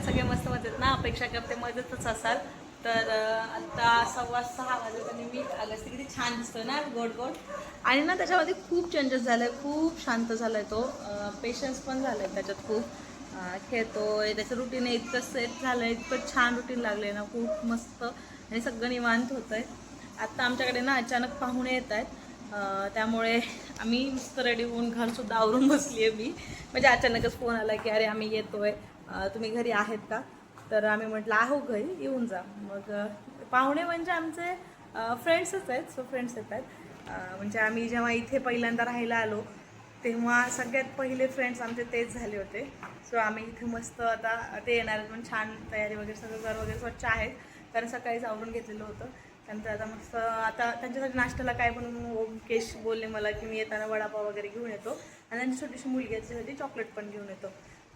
सगळे मस्त मजेत ना? अपेक्षा करते मजेतच असाल. तर आता 6:15 वाजले आणि मी अगस्ती किती छान दिसतोय ना, गोड गोड. आणि ना त्याच्यामध्ये खूप चेंजेस झाले, खूप शांत झालाय तो. पेशन्स पण झालाय त्याच्यात खूप. खेळतोय, त्याचं रुटीन इतकं सेट झालंय, इतकं छान रुटीन लागले ना, खूप मस्त. आणि सगळं निवांत होतंय. आत्ता आमच्याकडे ना अचानक पाहुणे येत आहेत. त्यामुळे आम्ही मस्त रेडी होऊन घरसुद्धा आवरून बसली आहे मी. म्हणजे अचानकच फोन आला की अरे आम्ही येतोय, तुम्ही घरी आहेत का? तर आम्ही म्हटलं आहो घरी, येऊन जा. मग पाहुणे म्हणजे आमचे फ्रेंड्सच आहेत. सो फ्रेंड्स येत आहेत. म्हणजे आम्ही जेव्हा इथे पहिल्यांदा राहायला आलो तेव्हा सगळ्यात पहिले फ्रेंड्स आमचे तेच झाले होते. सो आम्ही इथे मस्त आता ते येणार आहेत, पण छान तयारी वगैरे सगळं घर वगैरे स्वच्छ आहेत, कारण सकाळीच आवरून घेतलेलं होतं. त्यानंतर आता मस्त आता त्यांच्यासाठी नाश्त्याला काय बनवून ओमकेश बोलले मला की मी येताना वडापाव वगैरे घेऊन येतो आणि त्यांची छोटीशी मुलगी याच्यासाठी चॉकलेट पण घेऊन येतो.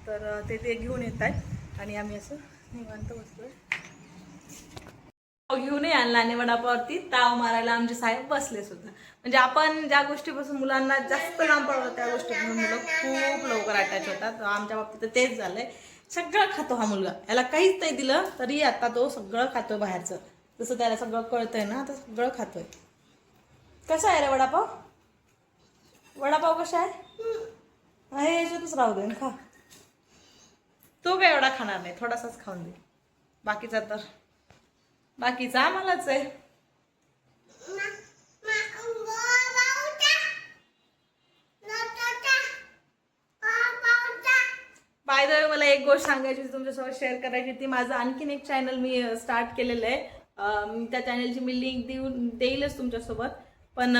तर ते घेऊन येत आहेत आणि आम्ही असं निवांत बसतोय. घेऊनही आणला आणि वडापावरती ताव मारायला आमचे साहेब बसले सुद्धा. म्हणजे आपण ज्या गोष्टीपासून मुलांना जास्त लांब पडतो त्या गोष्टीपासून मुलं खूप लवकर अटॅच होतात. आमच्या बाबतीत तेच झालंय. सगळं खातो हा मुलगा, याला काहीच नाही दिलं तरी आता तो सगळं खातोय बाहेरचं. जसं त्याला सगळं कळतंय ना, आता सगळं खातोय. कसा आहे रे वडापाव? वडापाव कसा आहे? याच्यातच राहू दे खा. तो काय एवढा खाणार नाही, थोडासाच खाऊन दे. बाकीचा आम्हालाच आहे. बाय द वे मला एक गोष्ट सांगायची होती, तुमच्यासोबत शेअर करायची होती. माझं आणखीन एक चॅनल मी स्टार्ट केलेलं आहे. त्या चॅनलची मी लिंक देईलच तुमच्यासोबत. पण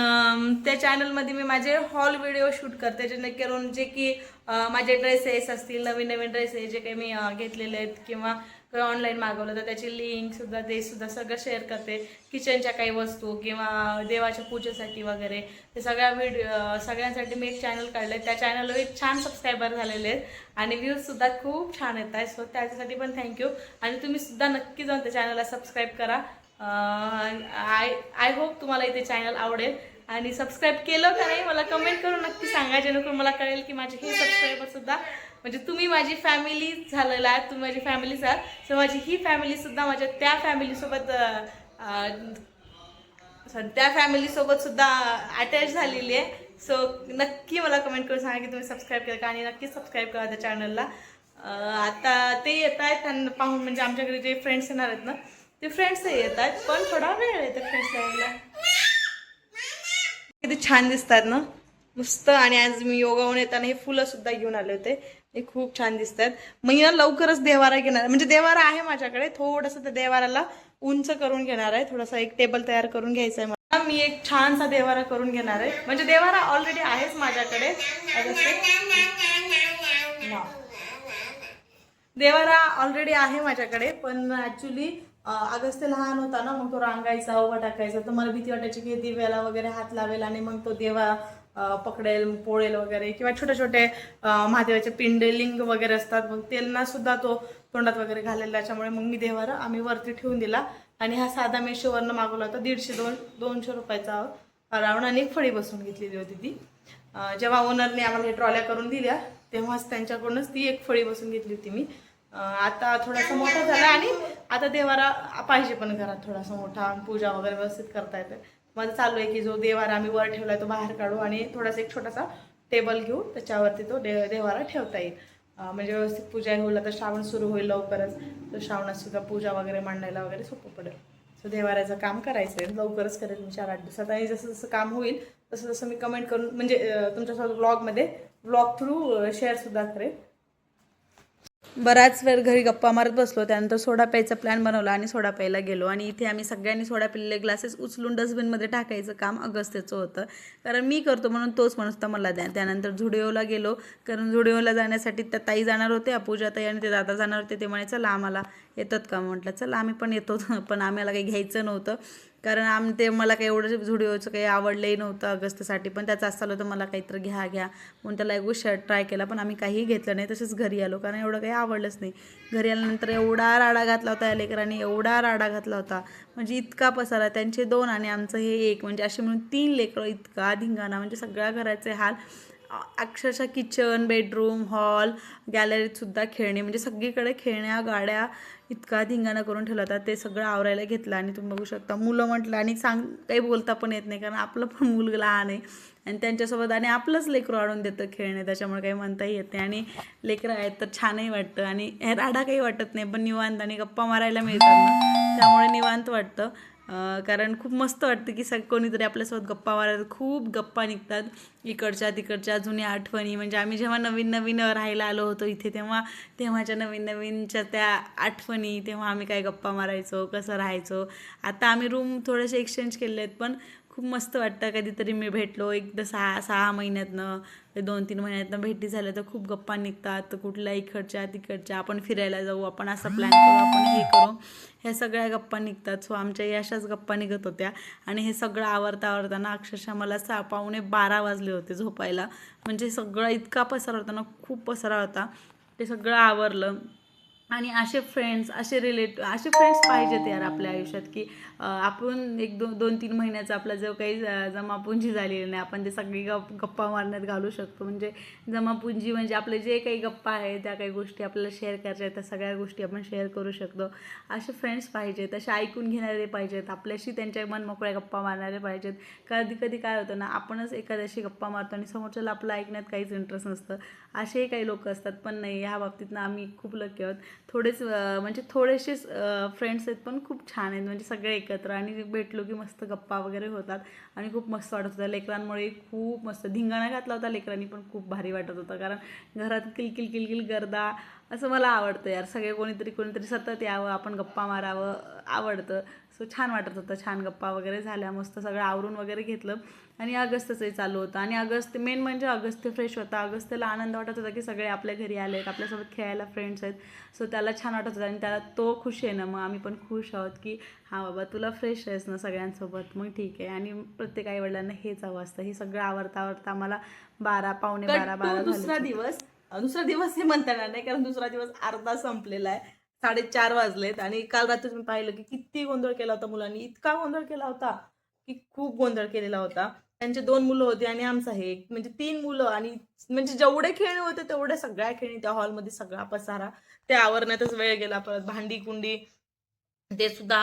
त्या चॅनलमध्ये मी माझे हॉल व्हिडिओ शूट करते, जेणेकरून जे की माझे ड्रेसेस असतील, नवीन नवीन ड्रेसेस जे काही मी घेतलेले आहेत किंवा ऑनलाईन मागवलं तर त्याची लिंकसुद्धा ते सुद्धा सगळं शेअर करते. किचनच्या काही वस्तू किंवा देवाच्या पूजेसाठी वगैरे ते सगळ्यांसाठी मी एक चॅनल काढलं आहे. त्या चॅनलवर एक छान सबस्क्रायबर झालेले आहेत आणि व्ह्यूजसुद्धा खूप छान येत आहेत. सो त्याच्यासाठी पण थँक्यू. आणि तुम्हीसुद्धा नक्की जाऊन त्या चॅनलला सबस्क्राईब करा. आय होप तुम्हाला इथे चॅनल आवडेल. आणि सबस्क्राईब केलं का नाही मला कमेंट करून नक्की सांगा, जेणेकरून मला कळेल की माझे हे सबस्क्रायबरसुद्धा म्हणजे तुम्ही माझी फॅमिली झालेला आहे, तुम्ही माझी फॅमिलीच आहात. सो माझी ही फॅमिलीसुद्धा माझ्या त्या फॅमिलीसोबत सुद्धा अटॅच झालेली आहे. सो नक्की मला कमेंट करून सांगा की तुम्ही सबस्क्राईब केलं का, आणि नक्की सबस्क्राईब करा त्या चॅनलला. आता ते येत आहेत त्यांना पाहून, म्हणजे आमच्याकडे जे फ्रेंड्स येणार आहेत ना ते फ्रेंड्सही येत आहेत, पण थोडा वेळ येतात फ्रेंड्स यायला. किती छान दिसतात ना, मस्त. आणि आज मी योगावून येताना हे फुलं सुद्धा घेऊन आले होते, हे खूप छान दिसतात. मी ना लवकरच देवारा घेणार, म्हणजे देवारा आहे माझ्याकडे, थोडंसं त्या देवाराला उंच करून घेणार आहे. थोडासा एक टेबल तयार करून घ्यायचा आहे मला. मी एक छानसा देवारा करून घेणार आहे, म्हणजे देवारा ऑलरेडी आहेच माझ्याकडे. देवारा ऑलरेडी आहे माझ्याकडे, पण ॲक्च्युली अगस्त्य लहान होता ना, मग तो रांगायचा, उभा टाकायचा, तर मला भीती वाटायची की दिव्याला वगैरे हात लावेल आणि मग तो देवा पकडेल, पोळेल वगैरे, किंवा छोटे छोटे महादेवाचे पिंडलिंग वगैरे असतात, मग त्यांना सुद्धा तो तोंडात वगैरे घालेला. त्याच्यामुळे मग मी देवारा आम्ही वरती ठेवून दिला. आणि हा साधा मेशोवरनं मागवला होता, 150-200 रुपयाचा अराउंड, आणि एक फळी बसून घेतलेली होती ती. जेव्हा ओनरने आम्हाला हे ट्रॉल्या करून दिल्या तेव्हाच त्यांच्याकडूनच ती एक फळी बसून घेतली होती मी. आता थोडासा मोठा झाला आणि आता देवारा पाहिजे पण घरात थोडासा मोठा, पूजा वगैरे व्यवस्थित करता येते. माझं चालू आहे की जो देवारा आम्ही वर ठेवलाय तो बाहेर काढू आणि थोडासा एक छोटासा टेबल घेऊ, त्याच्यावरती तो देवारा ठेवता येईल. म्हणजे व्यवस्थित पूजा होईल. तर श्रावण सुरू होईल लवकरच, तर श्रावणात सुद्धा पूजा वगैरे मांडायला वगैरे सोपं पडेल. सो देवाऱ्याचं काम करायचं आहे, लवकरच करेल मी 4-8 दिवसात. आणि जसं जसं काम होईल तसं जसं मी कमेंट करून, म्हणजे तुमच्यासोबत ब्लॉग थ्रू शेअरसुद्धा करेल. बराच वेळ घरी गप्पा मारत बसलो, त्यानंतर सोडा प्यायचा प्लॅन बनवला आणि सोडा प्यायला गेलो. आणि इथे आम्ही सगळ्यांनी सोडा पिलेले ग्लासेस उचलून डस्टबिनमध्ये टाकायचं काम अगस्त्यचं होतं, कारण मी करतो म्हणून तोच माणूस तर मला द्या. त्यानंतर झुडिओला गेलो, कारण झुडिओला जाण्यासाठी त्या ताई जाणार होत्या, पूजा ताई आणि ते दादा जाणार होते. ते म्हणे चला आम्हाला येतात का, म्हटलं चला आम्ही पण येतो. पण आम्हाला काही घ्यायचं नव्हतं, कारण ते मला काही एवढं झुडिओचं काही आवडलंही नव्हतं अगस्त्यसाठी, पण त्याचं असं होतं मला काहीतरी घ्या म्हणून त्याला एक शर्ट ट्राय केला, पण आम्ही काहीही घेतलं नाही. तसंच घरी आलो, कारण एवढं काही आवडलंच नाही. घरी आल्यानंतर एवढा राडा घातला होता या लेकरांनी, एवढा राडा घातला होता, म्हणजे इतका पसारा. त्यांचे 2 आणि आमचं हे 1, म्हणजे असे म्हणून 3 लेकरं, इतका धिंगाणा, म्हणजे सगळ्या घराचे हाल. अक्षरशः किचन, बेडरूम, हॉल, गॅलरीत सुद्धा खेळणे, म्हणजे सगळीकडे खेळण्या गाड्या इतका धिंगाणा करून ठेवला होता. ते सगळं आवरायला घेतलं आणि तुम्ही बघू शकता मुलं म्हटलं आणि काही बोलता पण येत नाही, कारण आपलं पण मुलगा लहान आहे आणि त्यांच्यासोबत आणि आपलंच लेकरू आणून देतं खेळणे, त्याच्यामुळे काही म्हणताही येत नाही. आणि लेकरं आहेत तर छानही वाटतं आणि राडा काही वाटत नाही, पण निवांत आणि गप्पा मारायला मिळतात ना, त्यामुळे निवांत वाटतं. कारण खूप मस्त वाटतं की कोणीतरी आपल्यासोबत गप्पा मारायला. खूप गप्पा निघतात इकडच्या तिकडच्या, जुन्या आठवणी. म्हणजे आम्ही जेव्हा नवीन नवीन राहायला आलो होतो इथे, तेव्हाच्या नवीन नवीनच्या त्या आठवणी, तेव्हा आम्ही काय गप्पा मारायचो, कसं राहायचो. आता आम्ही रूम थोडेसे एक्सचेंज केले आहेत, पण खूप मस्त वाटतं. कधीतरी मी भेटलो एकदा 6 महिन्यातनं, 2-3 महिन्यातनं भेटी झाल्या तर खूप गप्पा निघतात. कुठल्या इकडच्या तिकडच्या, आपण फिरायला जाऊ, आपण असं प्लॅन करू, आपण हे करू, ह्या सगळ्या गप्पा निघतात. सो आमच्या अशाच गप्पा निघत होत्या. आणि हे सगळं आवरताना अक्षरशः मला 12 वाजले होते झोपायला. म्हणजे सगळं इतका पसारा होता ना, खूप पसारा होता. ते सगळं आवरलं. आणि असे फ्रेंड्स, असे फ्रेंड्स पाहिजेत यार आपल्या आयुष्यात, की आपण 2-3 महिन्याचा आपला जो काही जमापुंजी झालेली नाही, आपण ते सगळी गप्पा मारण्यात घालू शकतो. म्हणजे जमापुंजी म्हणजे आपले जे काही गप्पा आहे, त्या काही गोष्टी आपल्याला शेअर करायच्या आहेत, त्या सगळ्या गोष्टी आपण शेअर करू शकतो. असे फ्रेंड्स पाहिजेत, असे ऐकून घेणारे पाहिजेत, आपल्याशी त्यांच्या मनमोकळ्या गप्पा मारणारे पाहिजेत. कधी कधी काय होतं ना, आपणच एखाद्याशी गप्पा मारतो आणि समोरच्याला आपलं ऐकण्यात काहीच इंटरेस्ट नसतं. असेही काही लोक असतात, पण नाही, ह्या बाबतीत ना आम्ही खूप लकी आहोत. म्हणजे थोडेसेच फ्रेंड्स आहेत, पण खूप छान आहेत. म्हणजे सगळे एकत्र आणि भेटलो की मस्त गप्पा वगैरे होतात आणि खूप मस्त वाटत होतं. लेकरांमुळे खूप मस्त धिंगाणा घातला होता लेकरांनी, पण खूप भारी वाटत होतं. कारण घरात किलकिल किलकिल गर्दा, असं मला आवडतं यार. सगळे कोणीतरी सतत यावं, आपण गप्पा मारावं, आवडतं. सो छान वाटत होतं. छान गप्पा वगैरे झाल्या, मस्त सगळं आवरून वगैरे घेतलं. आणि अगस्त्यचंही चालू होतं. आणि अगस्त्य मेन म्हणजे अगस्त्य फ्रेश होता. अगस्त्यला आनंद वाटत होता की सगळे आपल्या घरी आले आहेत, आपल्यासोबत खेळायला फ्रेंड्स आहेत. सो त्याला छान वाटत होतं आणि त्याला तो खुश आहे ना, मग आम्ही पण खुश आहोत की हां बाबा, तुला फ्रेश आहेस ना सगळ्यांसोबत, मग ठीक आहे. आणि प्रत्येक आईवडिलांना हेच हवं असतं. हे सगळं आवरता आम्हाला 12, पावणे 12 दुसरा दिवस हे म्हणता येणार नाही, कारण दुसरा दिवस अर्धा संपलेला आहे. 4:30 वाजलेत आणि काल रात्री तुम्ही पाहिलं की किती गोंधळ केला होता मुलांनी. इतका गोंधळ केला होता की खूप गोंधळ केलेला होता. त्यांचे 2 मुलं होती आणि आमचा हे एक, म्हणजे 3 मुलं. आणि म्हणजे जेवढे खेळणे होते तेवढ्या सगळ्या खेळणी, त्या हॉलमध्ये सगळा पसारा, ते आवरण्यातच वेळ गेला. परत भांडी कुंडी ते सुद्धा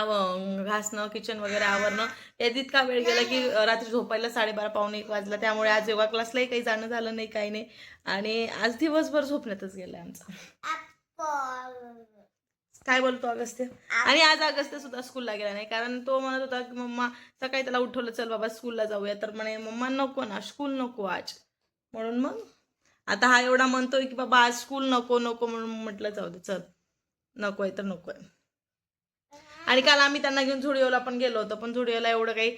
घासणं, किचन वगैरे आवरणं, यात इतका वेळ गेला की रात्री झोपायला 12:30 पावणे 1 वाजला. त्यामुळे आज योगा क्लासलाही काही जाणं झालं नाही, काही नाही. आणि आज दिवसभर झोपण्यातच गेलाय आमचा. काय बोलतो अगस्त्य? आणि आज अगस्त्य सुद्धा स्कूलला गेला नाही, कारण तो म्हणत होता की मम्मा, सकाळी त्याला उठवलं, चल बाबा स्कूलला जाऊया, तर म्हणे मम्मा नको ना, स्कूल नको आज. म्हणून मग आता हा एवढा म्हणतोय की बाबा आज स्कूल नको नको, म्हणून म्हटलं जाऊ दे, चल, नकोय तर नकोय. आणि काल आम्ही त्यांना घेऊन झुडिओला पण गेलो होतो, पण झुडिओला एवढं काही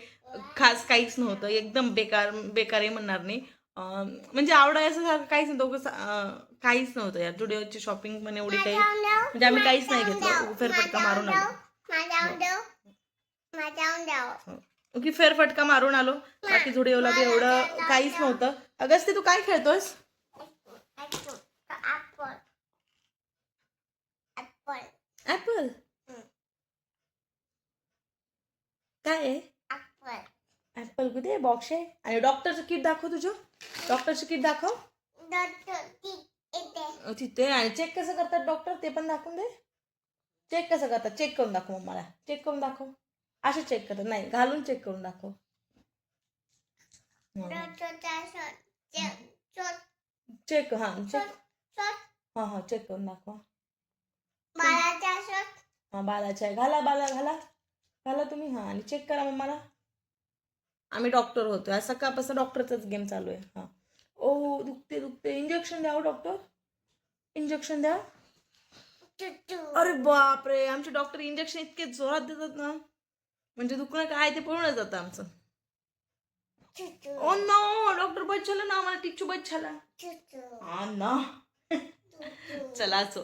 खास काहीच नव्हतं. एकदम बेकारही म्हणणार नाही. म्हणजे आवडायचं काहीच नव्हतं. काहीच नव्हतं यार. झुडिओची शॉपिंग पण एवढी काही, म्हणजे आम्ही काहीच नाही घेतलं. फेरफटका मारून आलो. ओके, फेरफटका मारून आलो. बाकी झुडिओला बी एवढं काहीच नव्हतं. अगस्त्य, तू काय खेळतोस? ऍपल काय आहे? ऍपल कुठे? बॉक्स आहे. आणि डॉक्टरचं किट दाखव तुझं. डॉक्टरचं किट दाखव तिथे. आणि चेक कसं करतात डॉक्टर, ते पण दाखवून दे. चेक कसं करतात, चेक करून दाखव मला. चेक करून दाखव. असे चेक करतात, नाही, घालून चेक करून दाखव. चेक, हा चेक, हा चेक करून दाखवा. हा, बालाच्या आहे. घाला, घाला तुम्ही. हा, आणि चेक करा मग मला. आम्ही डॉक्टर होतो. आज सकाळपासून डॉक्टरचाच गेम चालू आहे. हा. ओ, दुखते. इंजेक्शन द्या डॉक्टर, इंजेक्शन द्या. अरे बापरे, आमचे डॉक्टर इंजेक्शन इतके जोरात देतात ना, म्हणजे दुखणं काय ते पळूनच जातं आमचं. ओ नो, डॉक्टर बच झालं ना, आम्हाला टिच्चू बच झाला. हा ना. चला, असो.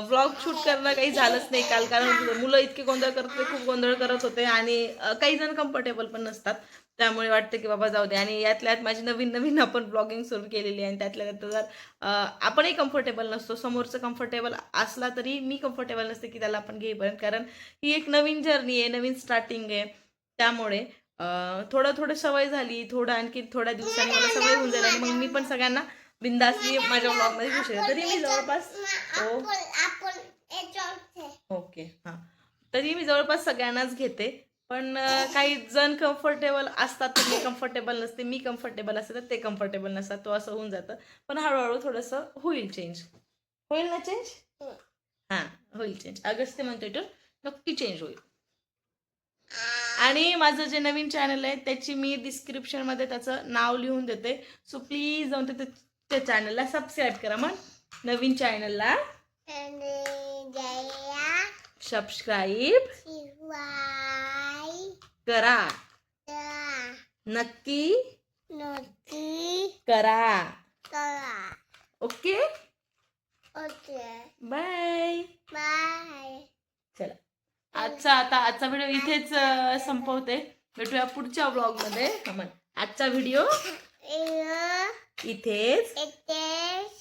व्लॉग शूट करणं काही झालंच नाही काल, कारण मुलं इतके गोंधळ करत होते, खूप गोंधळ करत होते. आणि काही जण कम्फर्टेबल पण नसतात, त्यामुळे वाटतं की बाबा जाऊ दे. आणि यातल्यात माझी नवीन आपण ब्लॉगिंग सुरू केलेली आहे, आणि त्यातल्या त्यात जर आपणही कम्फर्टेबल नसतो, समोरचं कम्फर्टेबल असला तरी मी कम्फर्टेबल नसते की त्याला आपण घेईपर्यंत, कारण ही एक नवीन जर्नी आहे, नवीन स्टार्टिंग आहे. त्यामुळे थोडं थोडं सवय झाली, थोडं आणखी थोड्या दिवसांनी मला सवय होऊन जाईल आणि मग मी पण सगळ्यांना बिंदासली माझ्या व्लॉगमध्ये घेऊ शकते. तरी मी जवळपास ओके हां, तरी मी जवळपास सगळ्यांनाच घेते. पण काही जण कम्फर्टेबल असतात तर मी कम्फर्टेबल नसते, मी कम्फर्टेबल असते तर ते कम्फर्टेबल नसतात, तो असं होऊन जातं. पण हळूहळू थोडंसं होईल चेंज. होईल ना चेंज? हां, होईल चेंज. अगस्त्य म्हणतोय तर नक्की चेंज होईल. आणि माझं जे नवीन चॅनल आहे त्याची मी डिस्क्रिप्शनमध्ये त्याचं नाव लिहून देते. सो प्लीज जाऊन त्या चॅनलला सबस्क्राईब करा. मग नवीन चॅनलला सबस्क्राईब करा. नक्की करा. Okay bye. चला आजचा व्हिडिओ इथेच संपवते. भेटूया पुढच्या व्लॉगमध्ये. आजचा व्हिडिओ इथेच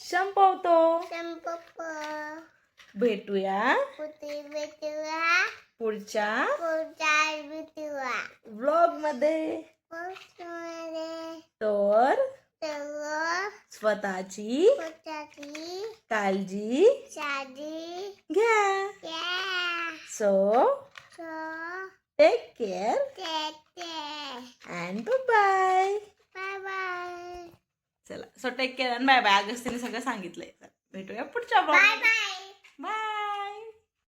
संपवतो. भेटूया पुढच्या व्लॉग मध्ये. तर स्वतःची काळजी घ्या. So take care and bye. चला so take care and bye bye. अगस्तीने सगळं सांगितलंय. भेटूया पुढच्या ब्लॉग.